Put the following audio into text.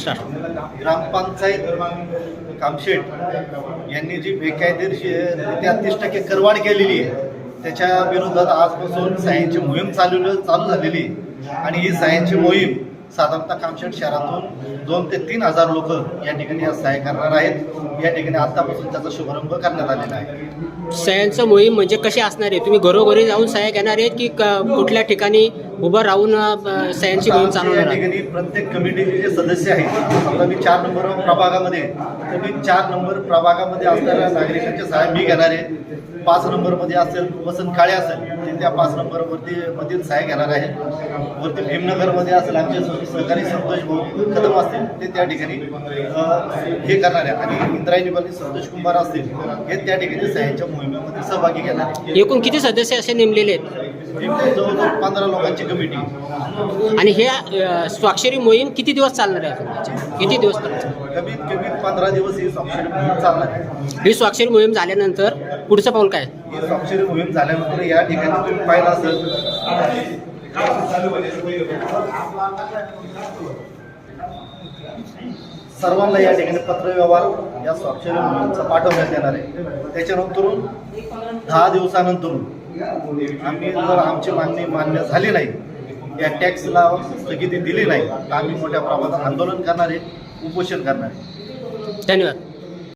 ग्रामपंचायत कामशेत यांनी जी बेकायदेशीरित्या 30% करवाढ केलेली आहे त्याच्या विरोधात आजपासून सह्यांची मोहीम चालू झालेली आहे. आणि ही सह्यांची मोहीम साधारणतः कामशेत शहरातून 2 ते 3 हजार लोक या ठिकाणी आज सह्या करणार आहेत. या ठिकाणी आतापासून त्याचा शुभारंभ करण्यात आलेला आहे. सह्यांचं मोहीम म्हणजे कशी असणार आहे? तुम्ही घरोघरी जाऊन सह्या घेणार आहेत की कुठल्या ठिकाणी उभं राहून सह्यांची मोहीम चालवणार या ठिकाणी प्रत्येक कमिटीचे जे सदस्य आहेत, आता मी 4 नंबर प्रभागामध्ये, तर मी 4 नंबर प्रभागामध्ये असणाऱ्या नागरिकांच्या सह्या मी घेणार आहे. 5 नंबरमध्ये असेल वसंत काळे असेल ते त्या 5 नंबरवरती मधील सह्या घेणार आहे. वरती भीमनगरमध्ये असेल आमचे सहकारी संतोष भाऊ कदम असतील ते त्या ठिकाणी हे करणार आहे. आणि इंद्रायणीमध्ये संतोष कुंभार असतील हे त्या ठिकाणी सह्यांच्या मोहिमेमध्ये सहभागी घेणार आहे. एकूण किती सदस्य असे नेमलेले आहेत? जवळजवळ 15 लोकांची कमिटी. आणि हे स्वाक्षरी मोहीम किती दिवस चालणार आहे? किती दिवस कमीत कमी 15 दिवस ही स्वाक्षरी मोहीम चालणार आहे. ही स्वाक्षरी मोहीम झाल्यानंतर पुढचं पाऊल काय? ही स्वाक्षरी मोहीम झाल्यानंतर या ठिकाणी तुम्ही पाहिलं असेल सर्वांना या ठिकाणी पत्रव्यवहार या स्वाक्षरी मोहिमेचा पाठवण्यात येणार आहे. त्याच्यानंतरून 10 दिवसानंतर आम्ही जर आमची मागणी मान्य झाली नाही, या टॅक्सला स्थगिती दिली नाही, तर आम्ही मोठ्या प्रमाणात आंदोलन करणार आहे, उपोषण करणार आहे. धन्यवाद.